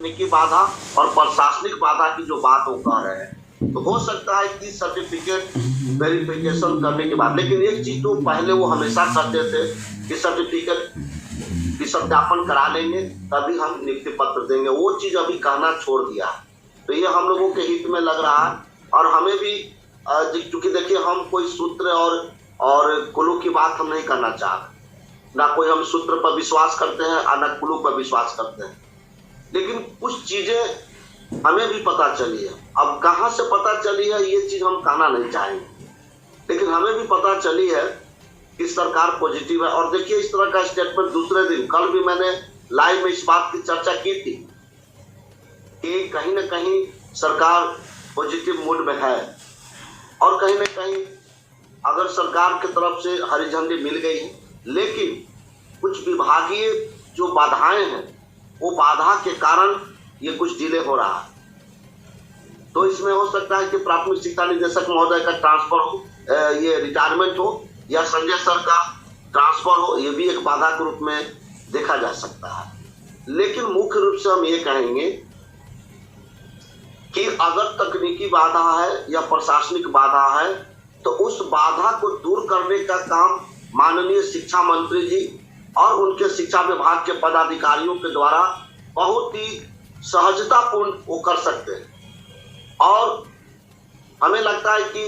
तकनीकी बाधा और प्रशासनिक बाधा की जो बात वो कह रहे हैं, तो हो सकता है कि सर्टिफिकेट वेरिफिकेशन करने के बाद, लेकिन एक चीज तो पहले वो हमेशा करते थे कि सर्टिफिकेट की सत्यापन करा लेंगे तभी हम नियुक्ति पत्र देंगे। वो चीज अभी कहना छोड़ दिया। तो ये हम लोगों के हित में लग रहा है और हमें भी, क्योंकि देखिए हम कोई सूत्र और कुलू की बात हम नहीं करना चाहते, ना कोई हम सूत्र पर विश्वास करते हैं और ना कुलू पर विश्वास करते हैं, लेकिन कुछ चीजें हमें भी पता चली है। अब कहां से पता चली है ये चीज हम कहना नहीं चाहेंगे, लेकिन हमें भी पता चली है कि सरकार पॉजिटिव है। और देखिए इस तरह का स्टेटमेंट दूसरे दिन, कल भी मैंने लाइव में इस बात की चर्चा की थी कि कहीं ना कहीं सरकार पॉजिटिव मूड में है और कहीं ना कहीं अगर सरकार की तरफ से हरी झंडी मिल गई, लेकिन कुछ विभागीय जो बाधाएं हैं वो बाधा के कारण ये कुछ डिले हो रहा है। तो इसमें हो सकता है कि प्राथमिक शिक्षा निदेशक महोदय का ट्रांसफर हो, ये रिटायरमेंट हो, या संजय सर का ट्रांसफर हो, ये भी एक बाधा के रूप में देखा जा सकता है। लेकिन मुख्य रूप से हम ये कहेंगे कि अगर तकनीकी बाधा है या प्रशासनिक बाधा है तो उस बाधा को दूर करने का काम माननीय शिक्षा मंत्री जी और उनके शिक्षा विभाग के पदाधिकारियों के द्वारा बहुत ही सहजतापूर्ण वो कर सकते हैं। और हमें लगता है कि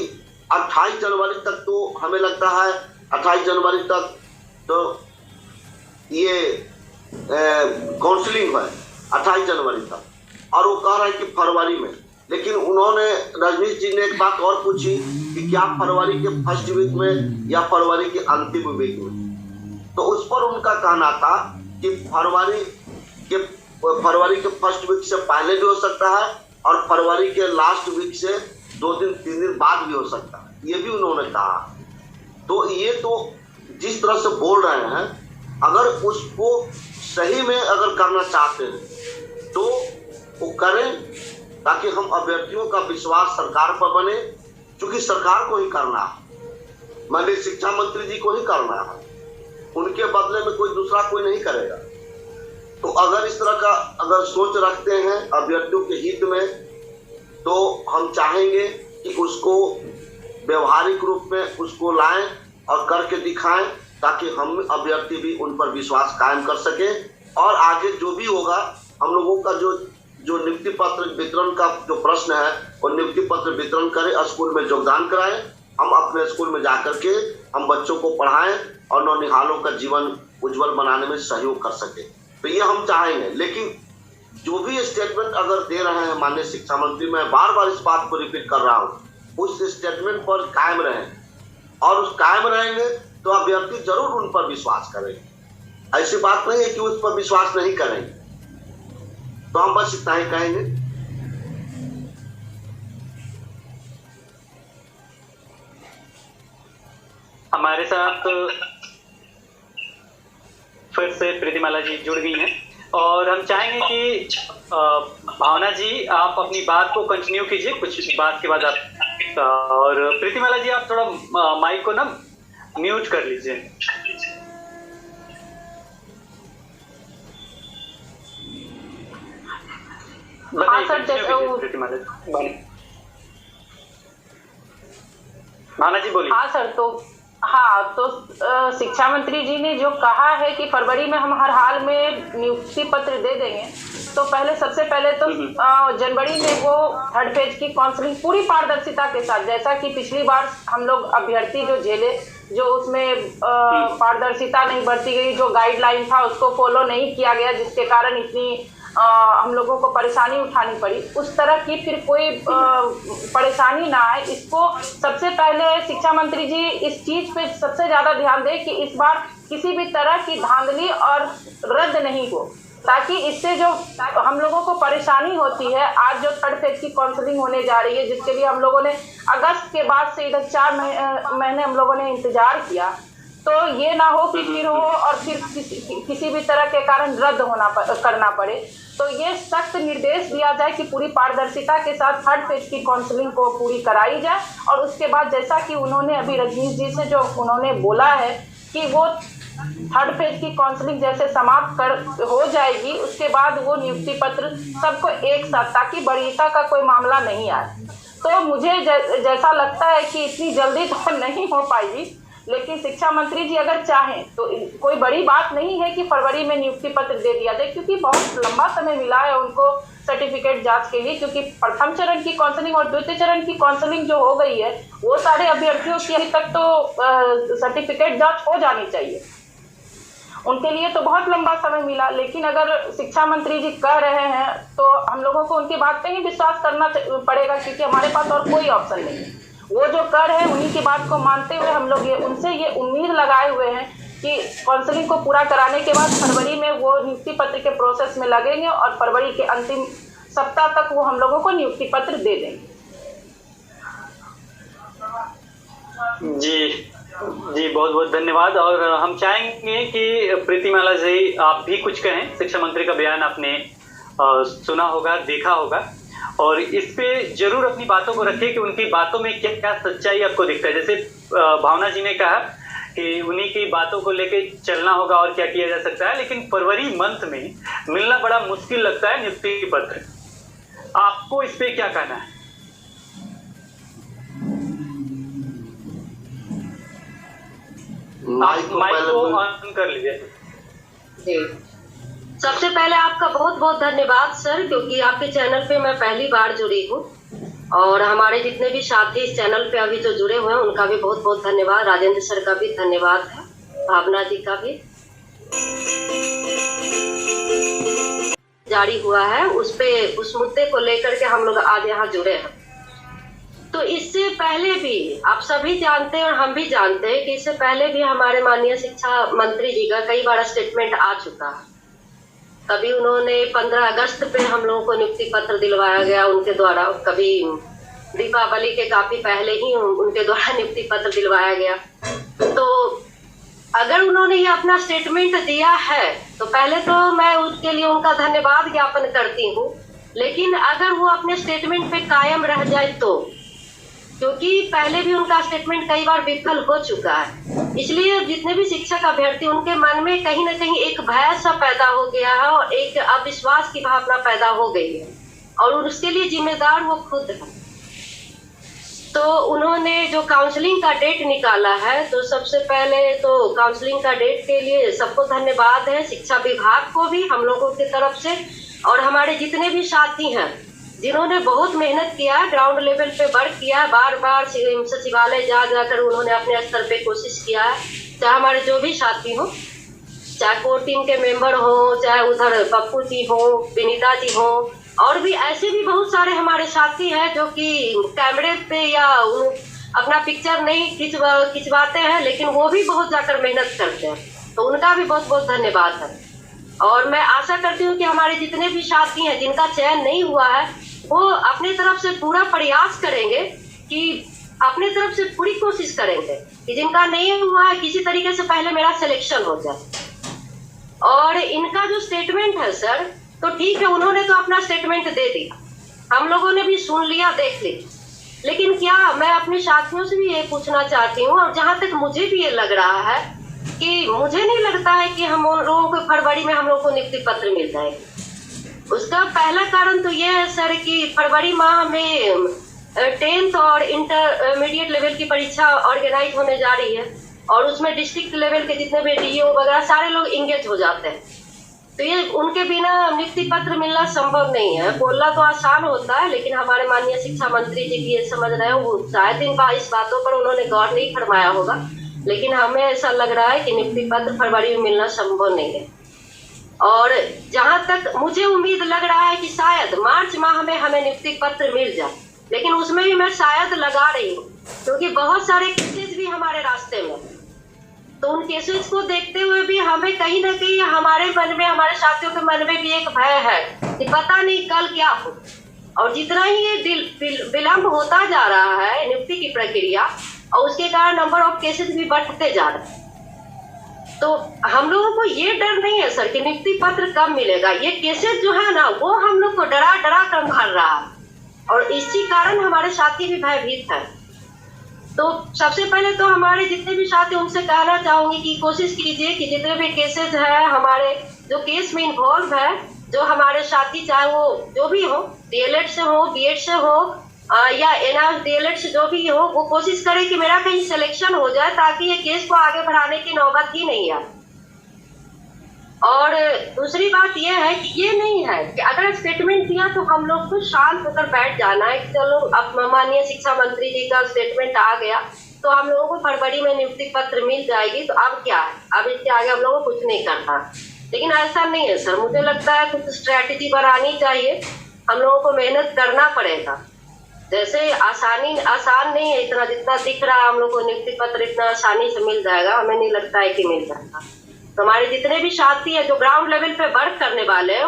28 जनवरी तक, तो हमें लगता है 28 जनवरी तक तो ये काउंसलिंग है 28 जनवरी तक, और वो कह रहे हैं कि फरवरी में। लेकिन उन्होंने, रजनीश जी ने एक बात और पूछी कि क्या फरवरी के फर्स्ट वीक में या फरवरी के अंतिम वीक में, तो उस पर उनका कहना था कि फरवरी के फर्स्ट वीक से पहले भी हो सकता है और फरवरी के लास्ट वीक से 2 दिन 3 दिन बाद भी हो सकता है, ये भी उन्होंने कहा। तो ये तो जिस तरह से बोल रहे हैं, अगर उसको सही में अगर करना चाहते हैं तो वो करें, ताकि हम अभ्यर्थियों का विश्वास सरकार पर बने, क्योंकि सरकार को ही करना है, माननीय शिक्षा मंत्री जी को ही करना है, उनके बदले में कोई दूसरा कोई नहीं करेगा। तो अगर इस तरह का अगर सोच रखते हैं अभ्यर्थियों के हित में, तो हम चाहेंगे कि उसको व्यवहारिक रूप में उसको लाएं और करके दिखाएं, ताकि हम अभ्यर्थी भी उन पर विश्वास कायम कर सके। और आगे जो भी होगा, हम लोगों का जो नियुक्ति पत्र वितरण का जो प्रश्न है, वो नियुक्ति पत्र वितरण करें, स्कूल में योगदान कराएं, हम अपने स्कूल में जाकर के हम बच्चों को पढ़ाएं और नौनिहालों का जीवन उज्जवल बनाने में सहयोग कर सके। तो ये हम चाहेंगे। लेकिन जो भी स्टेटमेंट अगर दे रहे हैं माननीय शिक्षा मंत्री, मैं बार बार इस बात को रिपीट कर रहा हूँ, उस स्टेटमेंट पर कायम रहें, और उस कायम रहेंगे तो अभ्यर्थी जरूर उन पर विश्वास करेंगे। ऐसी बात नहीं है कि उस पर विश्वास नहीं करेंगे। तो हम बस इतना ही कहेंगे। हमारे साथ फिर से प्रीतिमाला जी जुड़ गई हैं और हम चाहेंगे कि भावना जी आप अपनी बात को कंटिन्यू कीजिए कुछ बात के बाद आप, और प्रीतिमाला जी आप थोड़ा माइक को ना म्यूट कर लीजिए। हाँ सर, भावना जी बोलिए। हाँ सर, तो शिक्षा मंत्री जी ने जो कहा है कि फरवरी में हम हर हाल में नियुक्ति पत्र दे देंगे, तो सबसे पहले तो जनवरी में वो 3rd फेज की काउंसलिंग पूरी पारदर्शिता के साथ, जैसा कि पिछली बार हम लोग अभ्यर्थी जो झेले, जो उसमें पारदर्शिता नहीं बरती गई, जो गाइडलाइन था उसको फॉलो नहीं किया गया, जिसके कारण इतनी हम लोगों को परेशानी उठानी पड़ी, उस तरह की फिर कोई परेशानी ना आए। इसको सबसे पहले शिक्षा मंत्री जी इस चीज पे सबसे ज्यादा ध्यान दें कि इस बार किसी भी तरह की धांधली और रद्द नहीं हो, ताकि इससे जो हम लोगों को परेशानी होती है, आज जो 3rd फेज की काउंसलिंग होने जा रही है, जिसके लिए हम लोगों ने अगस्त के बाद से इधर 4 महीने हम लोगों ने इंतजार किया, तो ये ना हो कि फिर हो और फिर किसी भी तरह के कारण रद्द करना पड़े। तो ये सख्त निर्देश दिया जाए कि पूरी पारदर्शिता के साथ 3rd फेज की काउंसलिंग को पूरी कराई जाए, और उसके बाद जैसा कि उन्होंने अभी रजनीश जी से जो उन्होंने बोला है कि वो थर्ड फेज की काउंसलिंग जैसे समाप्त हो जाएगी, उसके बाद वो नियुक्ति पत्र सबको एक साथ, ताकि वरीयता का कोई मामला नहीं आए। तो मुझे जैसा लगता है कि इतनी जल्दी तो नहीं हो पाएगी, लेकिन शिक्षा मंत्री जी अगर चाहें तो कोई बड़ी बात नहीं है कि फरवरी में नियुक्ति पत्र दे दिया जाए, क्योंकि बहुत लंबा समय मिला है उनको सर्टिफिकेट जांच के लिए, क्योंकि प्रथम चरण की काउंसलिंग और द्वितीय चरण की काउंसलिंग जो हो गई है वो सारे अभ्यर्थियों की अभी तक तो सर्टिफिकेट जांच हो जानी चाहिए, उनके लिए तो बहुत लंबा समय मिला। लेकिन अगर शिक्षा मंत्री जी कह रहे हैं तो हम लोगों को उनकी बात पे ही विश्वास करना पड़ेगा, क्योंकि हमारे पास और कोई ऑप्शन नहीं है। वो जो कर रहे हैं उन्हीं की बात को मानते हुए हम लोग उनसे ये उम्मीद लगाए हुए हैं कि काउंसलिंग को पूरा कराने के बाद फरवरी में वो नियुक्ति पत्र के प्रोसेस में लगेंगे और फरवरी के अंतिम सप्ताह तक वो हम लोगों को नियुक्ति पत्र दे देंगे। जी बहुत बहुत धन्यवाद। और हम चाहेंगे कि प्रीतिमाला जी आप भी कुछ कहें। शिक्षा मंत्री का बयान आपने सुना होगा, देखा होगा, और इस पे जरूर अपनी बातों को रखिए कि उनकी बातों में क्या क्या सच्चाई आपको दिखता है। जैसे भावना जी ने कहा कि उन्हीं की बातों को लेके चलना होगा और क्या किया जा सकता है, लेकिन फरवरी मंथ में मिलना बड़ा मुश्किल लगता है नियुक्ति पत्र। आपको इस पे क्या कहना है? माइक को ऑन कर लीजिए। सबसे पहले आपका बहुत बहुत धन्यवाद सर, क्योंकि आपके चैनल पे मैं पहली बार जुड़ी हूँ, और हमारे जितने भी साथी इस चैनल पे अभी जो जुड़े हुए हैं उनका भी बहुत बहुत धन्यवाद। राजेंद्र सर का भी धन्यवाद है, भावना जी का भी। जारी हुआ है उस मुद्दे को लेकर के हम लोग आज यहाँ जुड़े हैं। तो इससे पहले भी आप सभी जानते हैं और हम भी जानते हैं कि इससे पहले भी हमारे माननीय शिक्षा मंत्री जी का कई बार स्टेटमेंट आ चुका है। कभी उन्होंने 15 अगस्त पे हम लोगों को नियुक्ति पत्र दिलवाया गया उनके द्वारा, कभी दीपावली के काफी पहले ही उनके द्वारा नियुक्ति पत्र दिलवाया गया। तो अगर उन्होंने ये अपना स्टेटमेंट दिया है तो पहले तो मैं उसके लिए उनका धन्यवाद ज्ञापन करती हूँ, लेकिन अगर वो अपने स्टेटमेंट पे कायम रह जाए तो, क्योंकि पहले भी उनका स्टेटमेंट कई बार विफल हो चुका है, इसलिए जितने भी शिक्षक अभ्यर्थी उनके मन में कहीं ना कहीं एक भय सा पैदा हो गया है और एक अविश्वास की भावना पैदा हो गई है, और उसके लिए जिम्मेदार वो खुद है। तो उन्होंने जो काउंसलिंग का डेट निकाला है, तो सबसे पहले तो काउंसलिंग का डेट के लिए सबको धन्यवाद है, शिक्षा विभाग को भी हम लोगों की तरफ से, और हमारे जितने भी साथी हैं जिन्होंने बहुत मेहनत किया है, ग्राउंड लेवल पे वर्क किया है, बार बार सचिवालय जा जाकर उन्होंने अपने स्तर पे कोशिश किया है। चाहे हमारे जो भी साथी हो, चाहे कोर टीम के मेंबर हो, चाहे उधर पप्पू जी हो, विनीता जी हो, और भी ऐसे भी बहुत सारे हमारे साथी हैं जो कि कैमरे पे या अपना पिक्चर नहीं खिंचवाते हैं, लेकिन वो भी बहुत जाकर मेहनत करते हैं, तो उनका भी बहुत बहुत धन्यवाद है। और मैं आशा करती हूँ कि हमारे जितने भी साथी हैं जिनका चयन नहीं हुआ है, वो अपने तरफ से पूरा प्रयास करेंगे, कि अपने तरफ से पूरी कोशिश करेंगे कि जिनका नहीं हुआ है किसी तरीके से पहले मेरा सिलेक्शन हो जाए। और इनका जो स्टेटमेंट है सर, तो ठीक है, उन्होंने तो अपना स्टेटमेंट दे दिया, हम लोगों ने भी सुन लिया, देख लिया, लेकिन क्या मैं अपने साथियों से भी ये पूछना चाहती हूँ, और जहाँ तक मुझे भी ये लग रहा है कि मुझे नहीं लगता है कि हम लोगों को फरवरी में हम लोगों को नियुक्ति पत्र मिल जाएगा। उसका पहला कारण तो ये है सर कि फरवरी माह में 10th और इंटरमीडिएट लेवल की परीक्षा ऑर्गेनाइज होने जा रही है, और उसमें डिस्ट्रिक्ट लेवल के जितने भी डीओ वगैरह सारे लोग इंगेज हो जाते हैं। तो ये उनके बिना नियुक्ति पत्र मिलना संभव नहीं है। बोलना तो आसान होता है, लेकिन हमारे माननीय शिक्षा मंत्री जी भी ये समझ रहे हो, वो शायद इस बातों पर उन्होंने गौर नहीं फरमाया होगा, लेकिन हमें ऐसा लग रहा है कि नियुक्ति पत्र फरवरी में मिलना संभव नहीं है। और जहां तक मुझे उम्मीद लग रहा है कि शायद मार्च माह में हमें नियुक्ति पत्र मिल जाए, लेकिन उसमें भी मैं शायद लगा रही हूँ, क्योंकि बहुत सारे केसेज भी हमारे रास्ते में, तो उन केसेज को देखते हुए भी हमें कहीं ना कहीं हमारे मन में, हमारे साथियों के मन में भी एक भय है कि पता नहीं कल क्या हो। और जितना ही ये विलम्ब होता जा रहा है नियुक्ति की प्रक्रिया, और उसके कारण नंबर ऑफ केसेज भी बढ़ते जा रहे हैं, तो हम लोगों को ये डर नहीं है सर कि नियुक्ति पत्र कब मिलेगा। ये केसेस जो है ना, वो हम लोग को डरा डरा कर मार रहा है, और इसी कारण हमारे साथी भी भयभीत है। तो सबसे पहले तो हमारे जितने भी साथी उनसे कहना चाहूंगी कि कोशिश कीजिए कि जितने भी केसेस है हमारे जो केस में इन्वॉल्व है, जो हमारे साथी चाहे वो जो भी हो, डीएलएड से हो, बीएड से हो या एनआर डीएलएड से जो भी हो, वो कोशिश करे कि मेरा कहीं सिलेक्शन हो जाए ताकि ये केस को आगे बढ़ाने की नौबत ही नहीं आए। और दूसरी बात ये है कि ये नहीं है कि अगर स्टेटमेंट दिया तो हम लोग को शांत होकर बैठ जाना है कि चलो अब माननीय शिक्षा मंत्री जी का स्टेटमेंट आ गया तो हम लोगों को फरवरी में नियुक्ति पत्र मिल जाएगी, तो अब क्या है, अब इसके आगे हम लोगों को कुछ नहीं करना। लेकिन ऐसा नहीं है सर, मुझे लगता है कुछ स्ट्रैटेजी बनानी चाहिए, हम लोगों को मेहनत करना पड़ेगा। जैसे आसान नहीं है इतना, जितना दिख रहा है हम लोग को नियुक्ति पत्र इतना आसानी से मिल जाएगा, हमें नहीं लगता है कि मिल जाएगा। तो हमारे जितने भी साथी है जो ग्राउंड लेवल पे वर्क करने वाले हैं